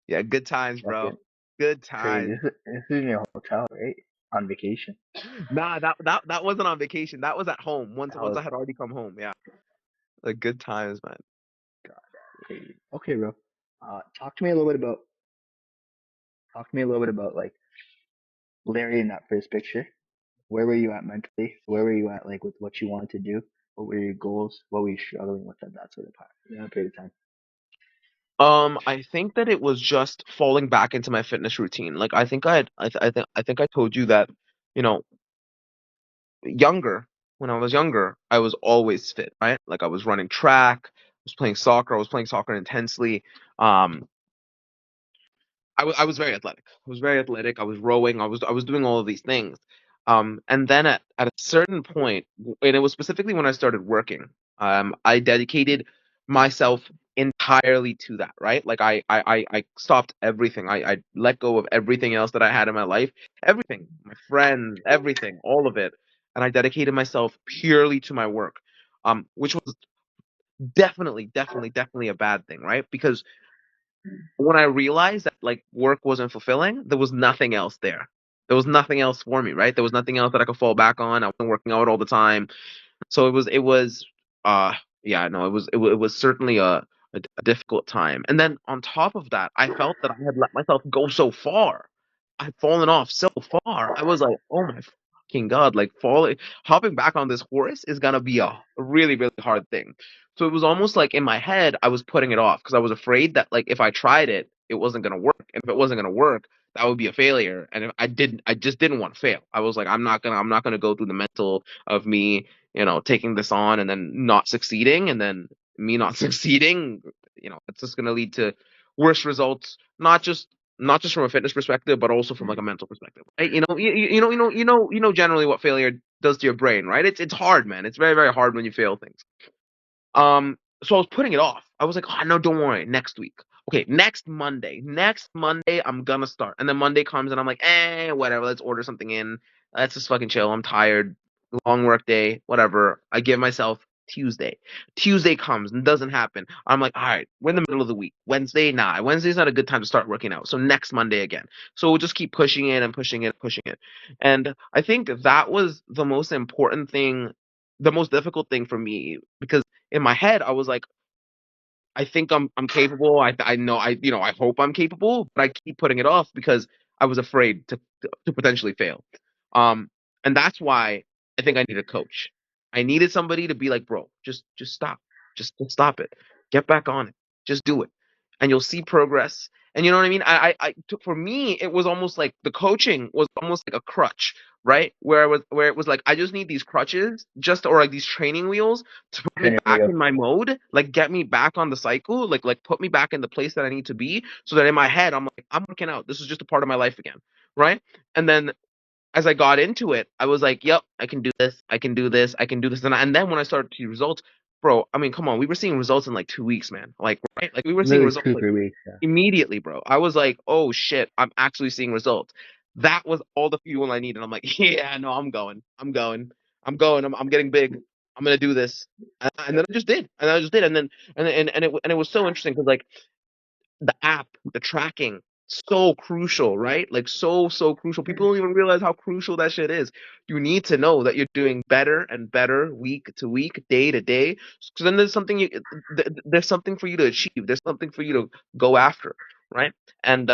Yeah, good times, bro. Fucking Good crazy. times. This is in your hotel, right? On vacation. Nah, that wasn't on vacation. That was at home. That Once was I had already come home. Yeah, like good times, man. crazy. Okay, bro. Talk to me a little bit about like Larry in that first picture. Where were you at mentally? Where were you at like with what you wanted to do? What were your goals? What were you struggling with at that sort of time? Period of time. I think that it was just falling back into my fitness routine. Like I think I think I told you that, you know, younger, when I was younger, I was always fit, right? Like I was running track, I was playing soccer intensely. Um, I was very athletic. I was very athletic. I was rowing. I was doing all of these things. And then at a certain point, and it was specifically when I started working, I dedicated myself entirely to that, right? Like I stopped everything. I let go of everything else that I had in my life, everything, my friends, everything, all of it. And I dedicated myself purely to my work. Which was definitely a bad thing, right? Because when I realized that like work wasn't fulfilling, there was nothing else there. There was nothing else for me, right? There was nothing else that I could fall back on. I wasn't working out all the time. So uh yeah, no, it was certainly a difficult time. And then on top of that, I felt that I had let myself go so far. I'd fallen off so far. I was like, oh my fucking God, like falling hopping back on this horse is gonna be a really hard thing. So it was almost like in my head, I was putting it off because I was afraid that like if I tried it, it wasn't gonna work. And if it wasn't gonna work, that would be a failure. And if I just didn't want to fail. I was like, I'm not gonna go through the mental of me, taking this on and then not succeeding, and then me not succeeding, it's just gonna lead to worse results, not just from a fitness perspective, but also from like a mental perspective, right? You know generally what failure does to your brain, right? It's hard, man. It's very hard when you fail things. So I was putting it off. I was like, oh no, don't worry, next week. Okay, Next Monday, I'm gonna start. And then Monday comes and I'm like, whatever, let's order something in. Let's just fucking chill. I'm tired. Long work day, whatever. I give myself Tuesday. Tuesday comes and doesn't happen. I'm like, all right, we're in the middle of the week. Wednesday, nah. Wednesday's not a good time to start working out. So next Monday again. So we'll just keep pushing it and pushing it, pushing it. And I think that was the most important thing, the most difficult thing for me, because in my head, I was like, I think I'm capable. I know I hope I'm capable, but I keep putting it off because I was afraid to potentially fail. Um, and that's why I think I need a coach. I needed somebody to be like, bro, just stop, just stop it, get back on it, just do it, and you'll see progress. And you know what I mean? For me, it was almost like the coaching was almost like a crutch, right? Where it was like I just need these crutches, or like these training wheels to put me Training back wheel. in my mode, like get me back on the cycle, like put me back in the place that I need to be, so that in my head I'm like, I'm working out. This is just a part of my life again, right? And then as I got into it, I was like, yep, I can do this, I can do this, I can do this. And then when I started to see results, bro, I mean, come on, we were seeing results in like 2 weeks, man. Like, right? Like we were seeing Literally results two, like 3 weeks. Yeah. immediately, bro. I was like, oh shit, I'm actually seeing results. That was all the fuel I needed. I'm like, yeah, no, I'm getting big. I'm gonna do this. And then I just did. And I just did. And it was so interesting because like the app, the tracking, so crucial, right? Like so crucial. People don't even realize how crucial that shit is. You need to know that you're doing better and better week to week, day to day. Because then there's something for you to achieve. There's something for you to go after, right? And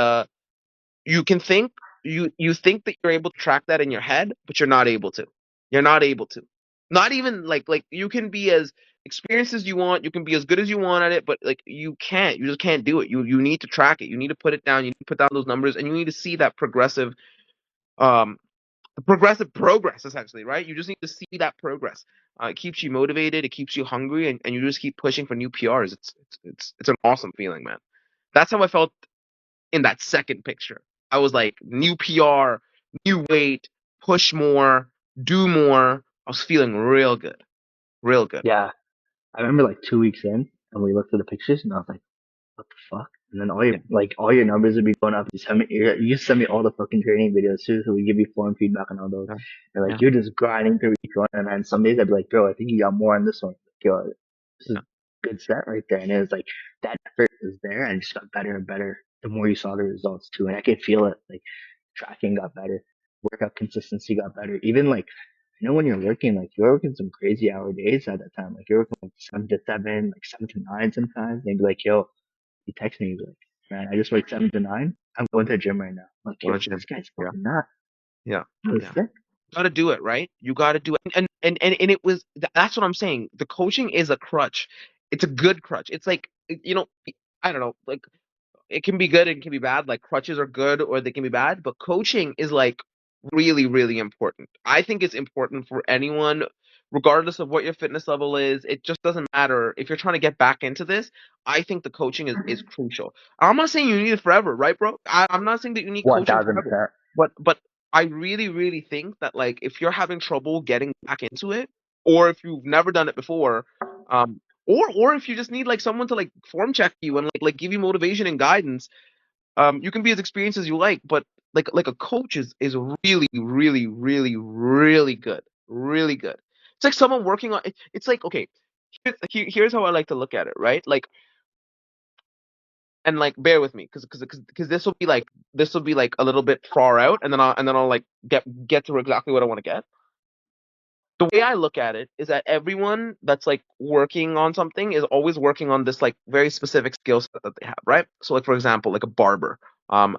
you can think you think that you're able to track that in your head, but you're not able to. You're not able to. Not even like you can be as experienced as you want, you can be as good as you want at it, but like you can't. You just can't do it. You need to track it. You need to put it down. You need to put down those numbers, and you need to see that um progressive progress essentially, right? You just need to see that progress. It keeps you motivated, it keeps you hungry, and you just keep pushing for new PRs. It's an awesome feeling, man. That's how I felt in that second picture. I was like, new PR, new weight, push more, do more. I was feeling real good, real good. Yeah. I remember like 2 weeks in, and we looked at the pictures, and I was like, what the fuck? And then Yeah, all your numbers would be going up. You send me all the fucking training videos too, so we give you form feedback on all those. yeah, And like yeah, you're just grinding through each one, and then some days I'd be like, bro, I think you got more on this one. Like, yo, this is yeah. good set right there. And it was like that effort was there, and it just got better and better the more you saw the results too. And I could feel it. Like tracking got better, workout consistency got better. Even like you know when you're working, like you're working some crazy hour days at that time. Like you're working like 7 to 7, like 7 to 9 sometimes. They'd be like, "Yo," you text me, he's like, "Man, I just worked 7 to 9. I'm going to the gym right now." I'm like, Go "Yo, to this gym. guy's Yeah. fucking not. Yeah. That was Yeah. sick." Got to do it, right? You got to do it. And it was that's what I'm saying. The coaching is a crutch. It's a good crutch. It's like I don't know, like it can be good and it can be bad. Like crutches are good or they can be bad, but coaching is like really, really important. I think it's important for anyone, regardless of what your fitness level is. It just doesn't matter if you're trying to get back into this. I think the coaching is crucial. I'm not saying you need it forever, right, bro? I'm not saying that you need One coaching thousand forever, percent. but I really, really think that like if you're having trouble getting back into it, or if you've never done it before, or if you just need like someone to like form check you and like give you motivation and guidance, you can be as experienced as you like, but like a coach is really, really, really, really good, really good. It's like someone working on it's like okay, here's how I like to look at it, right? Like and like bear with me because this will be like a little bit far out, and then I'll like get to exactly what I want to get. The way I look at it is that everyone that's like working on something is always working on this like very specific skill set that they have, right? So like for example, like a barber, um,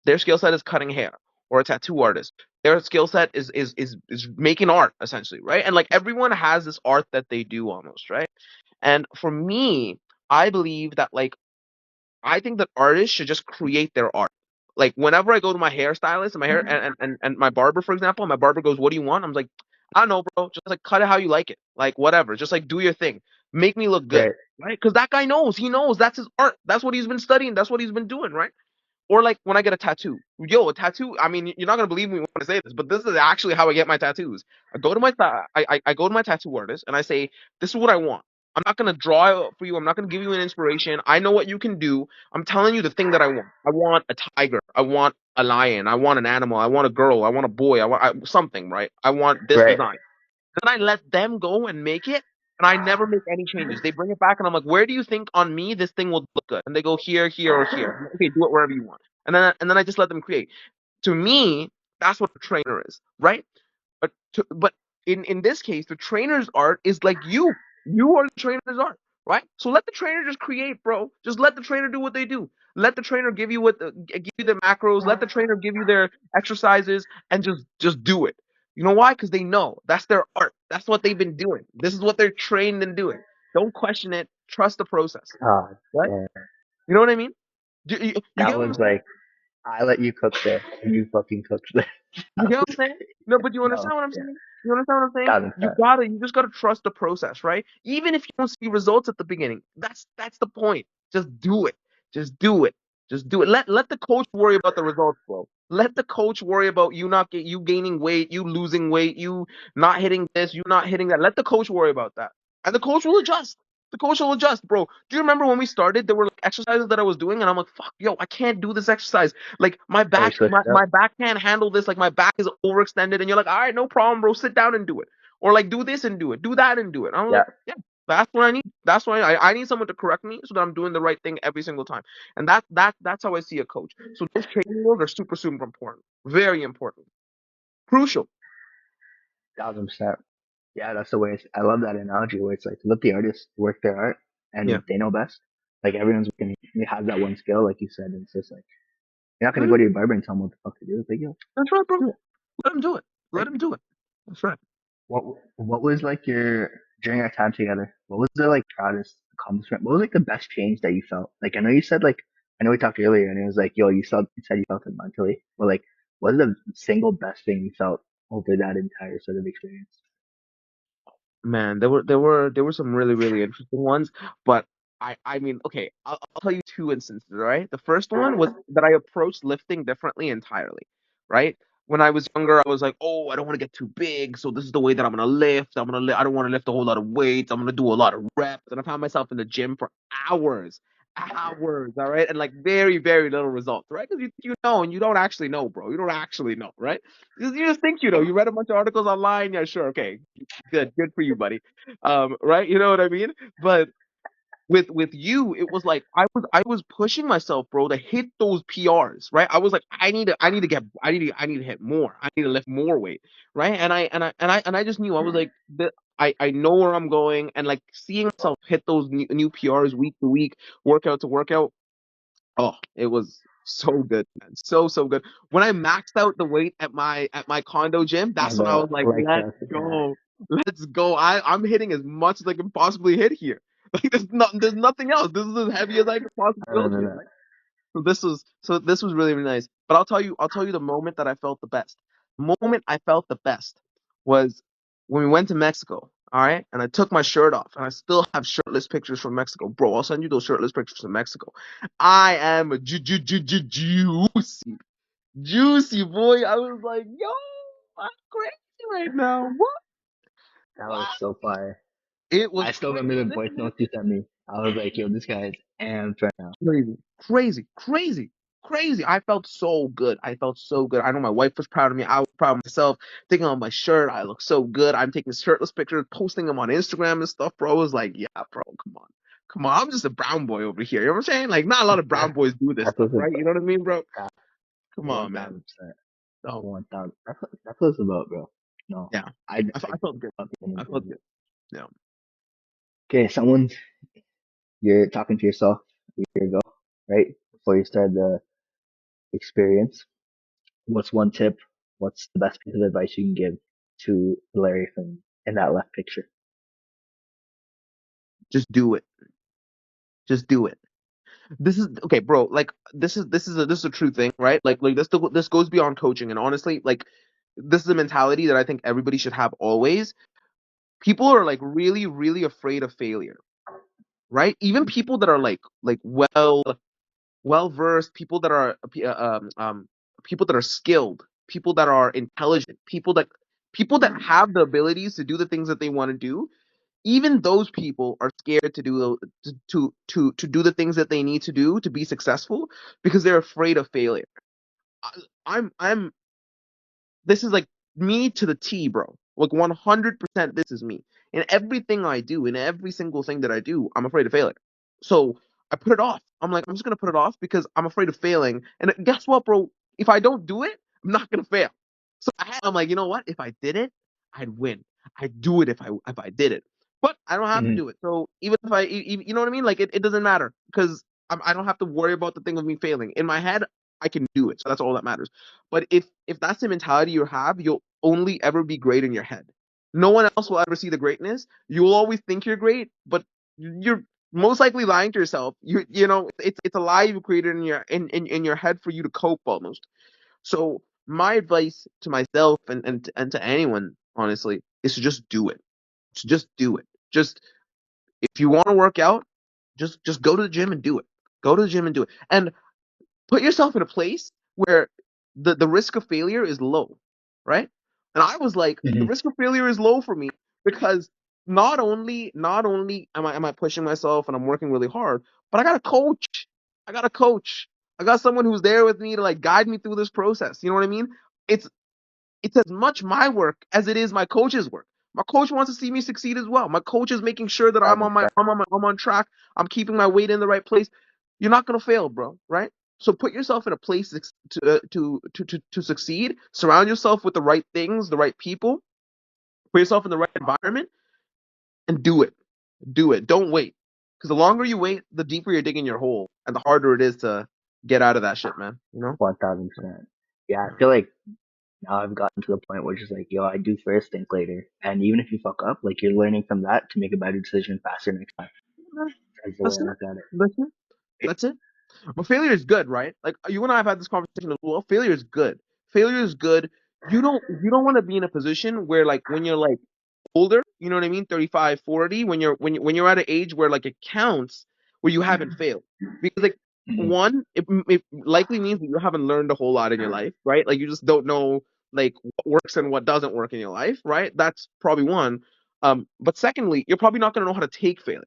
their skill set is cutting hair, or a tattoo artist. Their skill set is making art essentially, right? And like everyone has this art that they do almost, right? And for me, I believe that like I think that artists should just create their art. Like whenever I go to my hairstylist and my hair and my barber, for example, my barber goes, "What do you want?" I'm like, "I don't know, bro. Just like cut it how you like it. Like whatever. Just like do your thing. Make me look good." Right. Right? Because that guy knows. He knows that's his art. That's what he's been studying. That's what he's been doing, right? Or like when I get a tattoo. Yo, a tattoo. I mean, you're not gonna believe me when I say this, but this is actually how I get my tattoos. I go to my tattoo artist and I say, "This is what I want. I'm not gonna draw it for you. I'm not gonna give you an inspiration. I know what you can do. I'm telling you the thing that I want. I want a tiger. I want a lion. I want an animal. I want a girl. I want a boy. Something, right? I want this Right. design." Then I let them go and make it, and I never make any changes. They bring it back, and I'm like, "Where do you think on me this thing will look good?" And they go here, here, or here. I'm like, okay, do it wherever you want. And then I just let them create. To me, that's what a trainer is, right? But in this case, the trainer's art is like you. You are the trainer's art, right? So let the trainer just create, bro. Just let the trainer do what they do. Let the trainer give you give you the macros. Let the trainer give you their exercises, and just do it. You know why? Because they know that's their art. That's what they've been doing. This is what they're trained in doing. Don't question it. Trust the process, Oh, right? damn. You know what I mean? You That get what I'm was saying? like I let you cook there, and you fucking cooked there. You That get what was I'm saying? No, but you no, understand what I'm yeah, saying? You understand what I'm saying? 1000%. You just gotta trust the process, right? Even if you don't see results at the beginning, that's the point. Just do it. Just do it. Just do it. Let the coach worry about the results, bro. Let the coach worry about you gaining weight, you losing weight, you not hitting this, you not hitting that. Let the coach worry about that, and the coach will adjust. The coach will adjust, bro. Do you remember when we started? There were like exercises that I was doing, and I'm like, "Fuck, yo, I can't do this exercise. Like my And we back, switched it up. my back can't handle this. Like my back is overextended." And you're like, "All right, no problem, bro. Sit down and do it." Or like do this and do it, do that and do it. I'm Yeah, like, yeah, that's what I need. That's what I need someone to correct me so that I'm doing the right thing every single time. And that's how I see a coach. So those training wheels are super, super important. Very important. Crucial. 1000%. Yeah, that's the way. I love that analogy where it's like let the artists work their art, Yeah. and they know best. Like everyone's working, they have that one skill, like you said, and it's just like you're not gonna Let go him, to your barber and tell them what the fuck to do. It's like yo, that's right, bro. do it. Let him do it. Let Like him do it. That's right. what was like your during our time together? What was the like proudest accomplishment? What was like the best change that you felt? Like I know you said like I know we talked earlier, and it was like yo, you said you felt it mentally, but like what is the single best thing you felt over that entire sort of experience? Man, there were some really, really interesting ones, but I mean, okay, I'll tell you two instances, right? The first one was that I approached lifting differently entirely, right? When I was younger, I was like, "Oh, I don't want to get too big, so this is the way that I'm gonna lift. I don't want to lift a whole lot of weights. I'm gonna do a lot of reps." And I found myself in the gym for hours, hours, all right, and like very, very little results, right? Because you know, and you don't actually know, bro. You don't actually know, right? You just think you know. You read a bunch of articles online. Yeah, sure, okay, good for you, buddy. Right? You know what I mean? But with you, it was like I was pushing myself, bro, to hit those PRs, right? I was like, I need to hit more. I need to lift more weight, right? And I just knew I was like, I know where I'm going, and like seeing myself hit those new PRs week to week, workout to workout. Oh, it was so good, man. So good. When I maxed out the weight at my condo gym, On that's when I the was like, like let's yeah, go. Let's go. I'm hitting as much as I can possibly hit here. Like there's nothing else. This is as heavy as I could possibly I go remember here, that. right? So this was really, really nice. But I'll tell you the moment that I felt the best. Moment I felt the best was when we went to Mexico. All right, and I took my shirt off, and I still have shirtless pictures from Mexico, bro. I'll send you those shirtless pictures from Mexico. I am a juicy, juicy boy. I was like, yo, I'm crazy right now. What? That was What? so fire. It was I still remember the voice crazy. notes you sent me. I was like, yo, this guy is amped right now. Crazy, crazy, crazy, crazy. I felt so good. I felt so good. I know my wife was proud of me. I was proud of myself. Taking on my shirt, I look so good. I'm taking shirtless pictures, posting them on Instagram and stuff, bro. I was like, yeah, bro, come on. Come on. I'm just a brown boy over here. You know what I'm saying? Like, not a lot of brown boys do this That's stuff, what's right? You know what I mean, bro? about. Come on, man. 1,000%. So, 1,000. That's what it's about, bro. No, yeah, I I felt good. love being I in felt gym. good. Yeah. Okay, you're talking to yourself a year ago, right? Before you started the experience. What's one tip? What's the best piece of advice you can give to Larry from in that left picture? Just do it. Just do it. This is okay, bro. Like this is a true thing, right? Like this goes beyond coaching, and honestly, like this is a mentality that I think everybody should have always. People are like really, really afraid of failure, right? Even people that are like well versed, people that are skilled, people that are intelligent, people that have the abilities to do the things that they want to do. Even those people are scared to do to do the things that they need to do to be successful because they're afraid of failure. I'm this is like me to the T, bro. Like 100% this is me. In everything I do, in every single thing that I do, I'm afraid of failure. So I put it off. I'm like, I'm just gonna put it off because I'm afraid of failing. And guess what, bro? If I don't do it, I'm not gonna fail. So I'm like, you know what? If I did it, I'd win. I'd do it if I did it. But I don't have to Hmm. do it. So even if you know what I mean? Like it doesn't matter because I don't have to worry about the thing of me failing. In my head, I can do it. So that's all that matters. But if that's the mentality you have, you'll only ever be great in your head. No one else will ever see the greatness. You will always think you're great, but you're most likely lying to yourself. You know it's a lie you created in your head for you to cope almost. So my advice to myself and to anyone honestly is to just do it. To just do it. Just if you want to work out, just go to the gym and do it. Go to the gym and do it. And put yourself in a place where the risk of failure is low, right? And I was like, the Hmm. risk of failure is low for me because not only am I pushing myself and I'm working really hard, but I got a coach. I got a coach. I got someone who's there with me to like guide me through this process. You know what I mean? It's it's as much my work as it is my coach's work. My coach wants to see me succeed as well. My coach is making sure that I'm on track. I'm keeping my weight in the right place. You're not gonna fail, bro. Right? So put yourself in a place to succeed. Surround yourself with the right things, the right people. Put yourself in the right environment and do it. Do it. Don't wait. Because the longer you wait, the deeper you're digging your hole, and the harder it is to get out of that shit, man. You know? 1,000%. Yeah, I Yeah. feel like now I've gotten to the point where it's just like, yo, I do first, think later. And even if you fuck up, like you're learning from that to make a better decision faster next time. That's the way That's I it. look at That's it. That's it. But failure is good, right? Like you and I have had this conversation as well. Failure is good. Failure is good. You don't want to be in a position where like when you're like older, you know what I mean, 35, 40, when you're at an age where like it counts where you haven't failed. Because like it. one, it likely means that you haven't learned a whole lot in your life, right? Like you just don't know like what works and what doesn't work in your life, right? That's probably one. But secondly, you're probably not going to know how to take failure.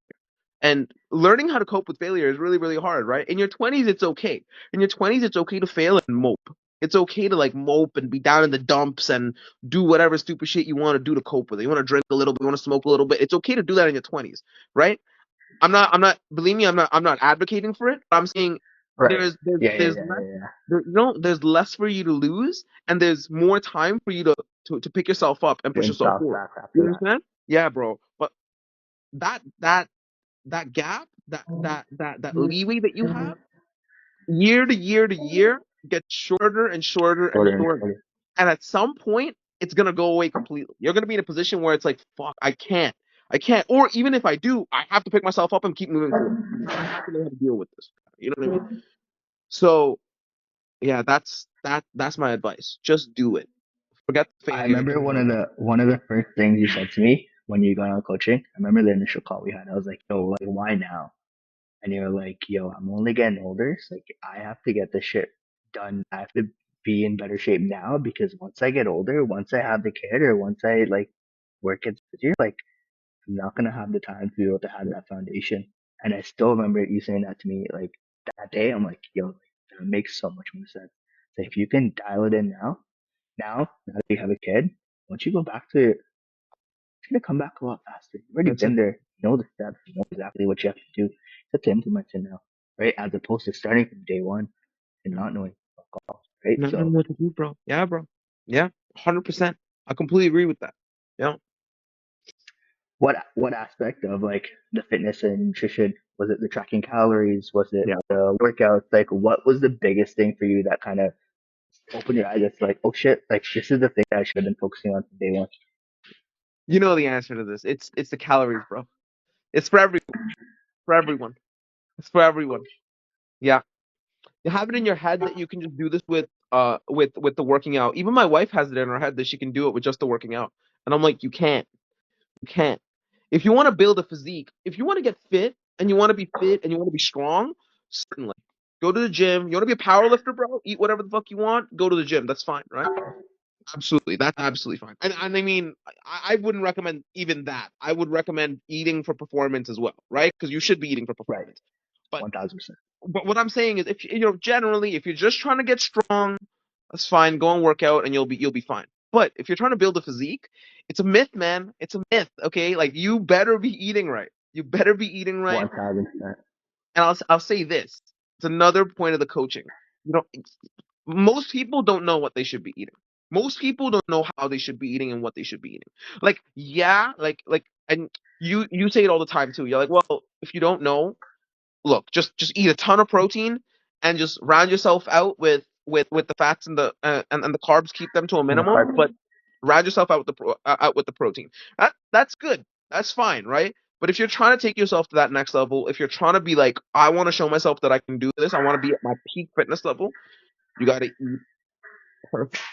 And learning how to cope with failure is really, really hard, right? In your 20s, it's okay. In your 20s, it's okay to fail and mope. It's okay to like mope and be down in the dumps and do whatever stupid shit you want to do to cope with it. You want to drink a little bit, you want to smoke a little bit. It's okay to do that in your 20s, right? believe me, I'm not advocating for it, but I'm saying Right. Yeah, yeah, there's yeah, less, yeah, yeah. there's less for you to lose, and there's more time for you to pick yourself up and push Doing yourself soft forward. back You after that. understand? Yeah, bro. But that that that gap, that leeway that you have, year to year to year, gets shorter and shorter and Shorter and shorter. shorter. And at some point, it's gonna go away completely. You're gonna be in a position where it's like, fuck, I can't. Or even if I do, I have to pick myself up and keep moving forward. I have to know how to deal with this. You know what I mean? So yeah, that's my advice. Just do it. Forget the I failure. remember Just do it. one of the first things you said to me when you got on coaching. I remember the initial call we had. I was like, "Yo, like, why now?" And you're like, "Yo, I'm only getting older, so like, I have to get this shit done. I have to be in better shape now because once I get older, once I have the kid, or once I like work gets busier, like, I'm not gonna have the time to be able to have that foundation." And I still remember you saying that to me, like that day. I'm like, "Yo, like, that makes so much more sense. So if you can dial it in now that you have a kid, once you go back to it, it's gonna come back a lot faster. You've already That's been it. there, you know the steps, you know exactly what you have to do. You have to implement it now, right? As opposed to starting from day one and not knowing fuck all, right? Not knowing So what to do, bro. Yeah, bro. Yeah, 100%. I completely agree with that. Yeah. what aspect of like the fitness and nutrition was it? The tracking calories? Was it Yeah. the workouts? Like what was the biggest thing for you that kind of opened your eyes? It's like, oh shit, like this is the thing that I should have been focusing on from day one. You know the answer to this. It's the calories, bro. It's for everyone. For everyone. It's for everyone. Yeah. You have it in your head that you can just do this with the working out. Even my wife has it in her head that she can do it with just the working out. And I'm like, you can't. You can't. If you want to build a physique, if you want to get fit and you want to be fit and you want to be strong, certainly. Go to the gym. You want to be a power lifter, bro? Eat whatever the fuck you want. Go to the gym. That's fine, right? Absolutely. That's absolutely fine. And I mean, I wouldn't recommend even that. I would recommend eating for performance as well, right? Because you should be eating for Right, performance. But 1000%. what I'm saying is, if generally, if you're just trying to get strong, that's fine. Go and work out, and you'll be fine. But if you're trying to build a physique, it's a myth, man. It's a myth. Okay, like you better be eating right. You better be eating right. 1000%. And I'll say this. It's another point of the coaching. You know, most people don't know what they should be eating. Most people don't know how they should be eating and what they should be eating. Like, yeah, and you say it all the time too. You're like, well, if you don't know, look, just eat a ton of protein and just round yourself out with the fats and and the carbs. Keep them to a And the minimum, carb. but round yourself out with out with the protein. That's good. That's fine, right? But if you're trying to take yourself to that next level, if you're trying to be like, I want to show myself that I can do this, I want to be at my peak fitness level, you got to eat perfect.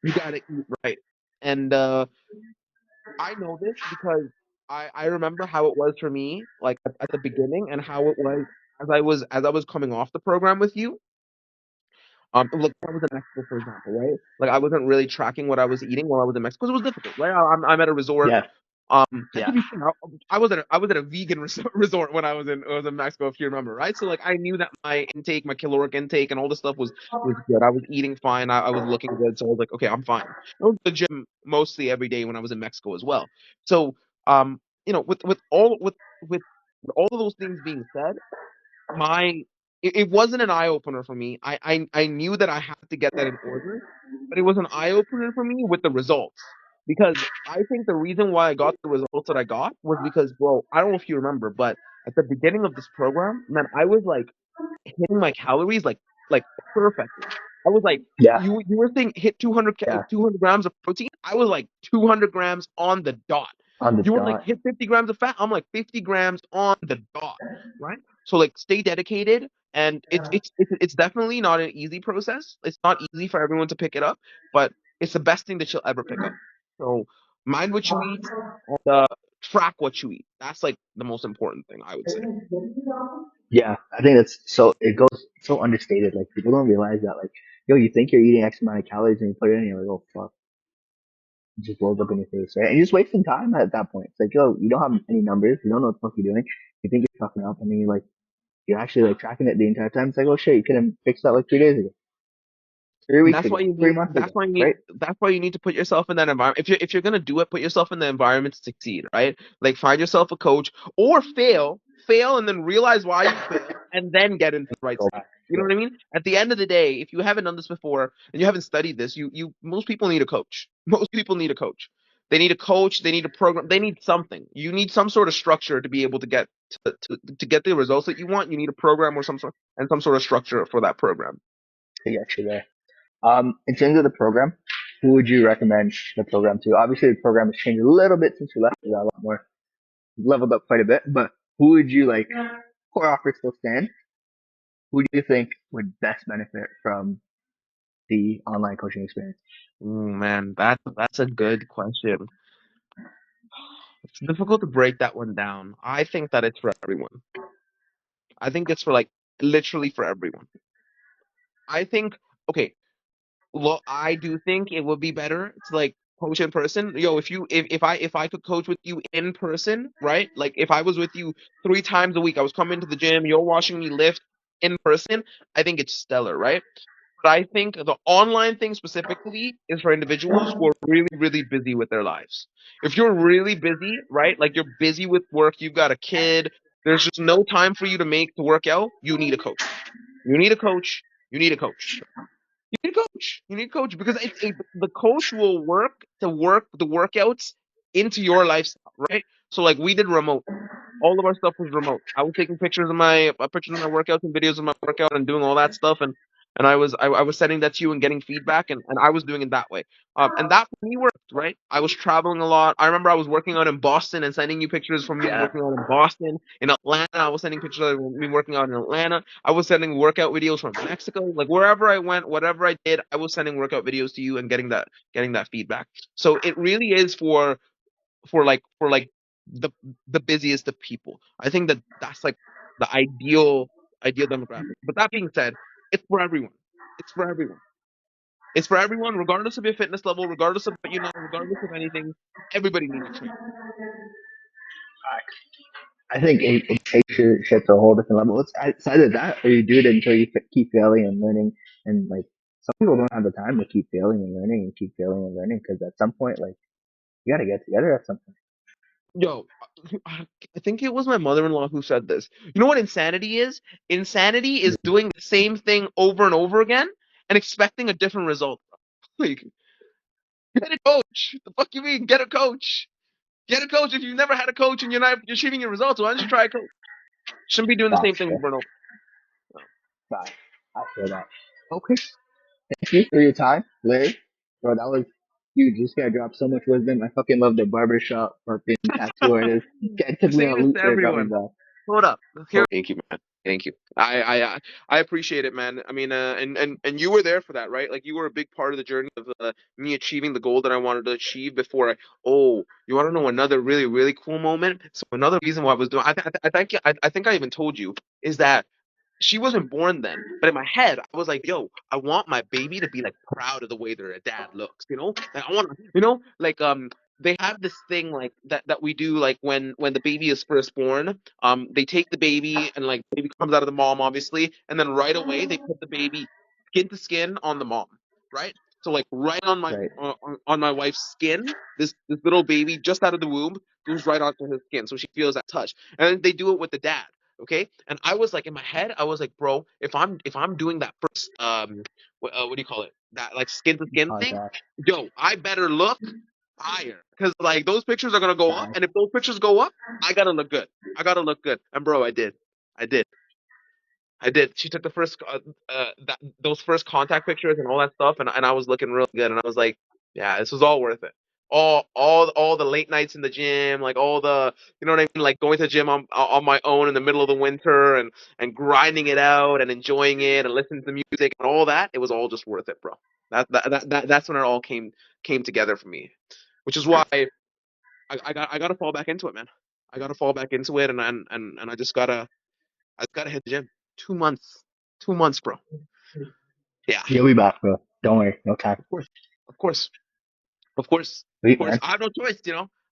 You got to eat right. And I know this because I remember how it was for me, like at the beginning, and how it was as I was coming off the program with you. Look, I was in Mexico, for example, right? Like I wasn't really tracking what I was eating while I was in Mexico because it was difficult, right? I'm at a resort. Yeah, And to yeah, be fair, I was at a vegan resort when I was in Mexico, if you remember, right? So like I knew that my intake, my caloric intake, and all this stuff was good. I was eating fine. I was looking good, so I was like, okay, I'm fine. I was at the gym mostly every day when I was in Mexico as well. So with all of those things being said, my it wasn't an eye opener for me. I knew that I had to get that in order, but it was an eye opener for me with the results. Because I think the reason why I got the results that I got was because, bro, I don't know if you remember, but at the beginning of this program, man, I was like hitting my calories like perfectly. I was like, yeah. you were saying hit 200 Yeah, 200 grams of protein. I was like 200 grams on the dot. on the You were like dot. hit 50 grams of fat. I'm like 50 grams on the dot, right? So like stay dedicated, and it's definitely not an easy process. It's not easy for everyone to pick it up, but it's the best thing that you'll ever pick up. So mind what you eat and track what you eat. That's like the most important thing I would say. Yeah, I think that's so it goes so understated. Like people don't realize that. Like, yo, you think you're eating X amount of calories and you put it in, and you're like, oh fuck, it just blows up in your face, right? And you're just wasting time at that point. It's like, yo, you don't have any numbers, you don't know what the fuck you're doing. You think you're fucking up, and then you're actually like tracking it the entire time. It's like, oh shit, you could have fixed that like 3 days ago, three And weeks that's why ago, you three need months that's ago, why you need right? that's why you need to put yourself in that environment. If you're gonna do it, put yourself in the environment to succeed, right? Like find yourself a coach or fail. fail and then realize why you failed and then get into the right Go state. back You to know it. what I mean? At the end of the day, if you haven't done this before and you haven't studied this, most people need a coach. Most people need a coach. They need a coach, they need a program, they need something. You need some sort of structure to be able to get to get the results that you want. You need a program or some sort of structure for that program. I get you there. In terms of the program, who would you recommend the program to? Obviously, the program has changed a little bit since you left. You got a lot more leveled up quite a bit. But who would you like? Core offer still stand. Who do you think would best benefit from the online coaching experience? Man, that's a good question. It's difficult to break that one down. I think that it's for everyone. I think it's for like literally for everyone. I think okay, well, I do think it would be better to like coach in person. Yo, if I could coach with you in person, right? Like if I was with you 3 times a week, I was coming to the gym, you're watching me lift in person, I think it's stellar, right? But I think the online thing specifically is for individuals who are really, really busy with their lives. If you're really busy, right? Like you're busy with work, you've got a kid, there's just no time for you to make to work out, you need a coach. You need a coach. You need a coach. You need a coach. You need a coach because the coach will work the workouts into your lifestyle, right? So like we did remote. All of our stuff was remote. I was taking pictures of my workouts and videos of my workout and doing all that stuff and I was sending that to you and getting feedback and I was doing it that way. And that for me worked, right? I was traveling a lot. I remember I was working out in Boston and sending you pictures from me Yeah, working out in Boston. In Atlanta, I was sending pictures of me working out in Atlanta. I was sending workout videos from Mexico. Like wherever I went, whatever I did, I was sending workout videos to you and getting that feedback. So it really is for like the the busiest of people. I think that that's like the ideal demographic. But that being said, it's for everyone. It's for everyone. It's for everyone, regardless of your fitness level, regardless of what you know, regardless of anything. Everybody needs to train. I think it takes your shit to a whole different level. It's either that or you do it until you keep failing and learning. And like some people don't have the time to keep failing and learning and keep failing and learning because at some point, like you got to get together at some point. Yo, I think it was my mother-in-law who said this. You know what insanity is? Insanity is doing the same thing over and over again and expecting a different result. Like, get a coach. The fuck you mean? Get a coach. Get a coach. If you've never had a coach and you're not achieving your results, why don't you try a coach? Shouldn't be doing the same Facts, thing bro. over and over. No. Facts. I feel that. Okay. Thank you for your time, Larry. Bro, that was huge. This guy dropped so much wisdom. I fucking love the barbershop fucking tattoo artist. Guy took I'm me saying on a this loop to there. Got me everyone. back. Hold up. Oh, Here. Thank you, man. Thank you. I appreciate it, man. I mean, and you were there for that, right? Like you were a big part of the journey of me achieving the goal that I wanted to achieve before I. Oh, you want to know another really really cool moment? So another reason why I was doing. I think I even told you is that she wasn't born then, but in my head, I was like, yo, I want my baby to be like proud of the way their dad looks, you know? Like I want to, like they have this thing like that we do like when the baby is first born, they take the baby and like baby comes out of the mom obviously, and then right away they put the baby skin to skin on the mom, right? So like right on my right. on my wife's skin, this little baby just out of the womb goes right onto his skin, so she feels that touch. And then they do it with the dad. Okay, and I was like in my head, I was like, bro, if I'm doing that first what do you call it? That like skin to skin thing, Contact. yo, I better look higher because like those pictures are gonna go up, Facts. and if those pictures go up, I gotta look good. I gotta look good, and bro, I did. I did. She took the first those first contact pictures and all that stuff, and I was looking real good, and I was like, yeah, this was all worth it. All the late nights in the gym, like all the you know what I mean, like going to the gym on my own in the middle of the winter and grinding it out and enjoying it and listening to music and all that. It was all just worth it, bro. That's when it all came together for me, which is why I gotta fall back into it, man. I gotta fall back into it, and I just gotta hit the gym. 2 months. 2 months, bro. Yeah. You'll be back, bro. Don't worry. No time. Of course. Of course. Of course. Of Sweet, course. man. I have no choice,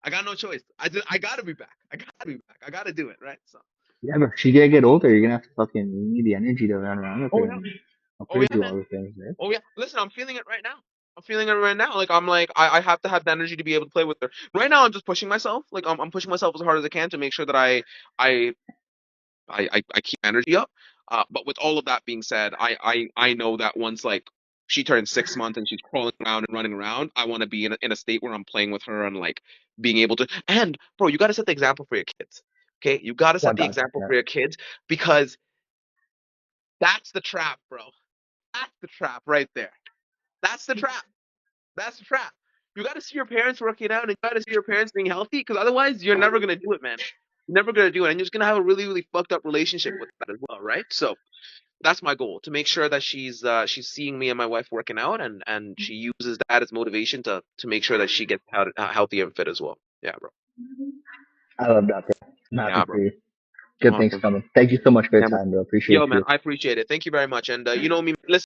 I got no choice. I gotta be back. I gotta be back. I gotta do it, right? So Yeah, but if you gotta get older, you're gonna have to fucking you need the energy to run around with oh her yeah. and help Oh her yeah, do all man. the things, right? Oh yeah. Listen, I'm feeling it right now. I'm feeling it right now. Like I'm like I have to have the energy to be able to play with her. Right now I'm just pushing myself. Like I'm pushing myself as hard as I can to make sure that I I keep energy up. But with all of that being said, I know that once like she turns 6 months and she's crawling around and running around, I want to be in a state where I'm playing with her and like being able to. And bro, you got to set the example for your kids. Okay, you got to set the example 1000%. for your kids because that's the trap, bro. That's the trap right there. That's the trap. That's the trap. You got to see your parents working out and you got to see your parents being healthy because otherwise you're never gonna do it, man. You're never gonna do it, and you're just gonna have a really, really fucked up relationship with that as well, right? So that's my goal to make sure that she's seeing me and my wife working out, and she uses that as motivation to make sure that she gets healthy and fit as well. Yeah, bro. I love that, bro. I'm happy Yeah, for bro. you. Good things Awesome. coming. Thank you so much for your Yeah, man. time, bro. Appreciate Yo, man, you. I appreciate it. Thank you very much. And you know me, listen.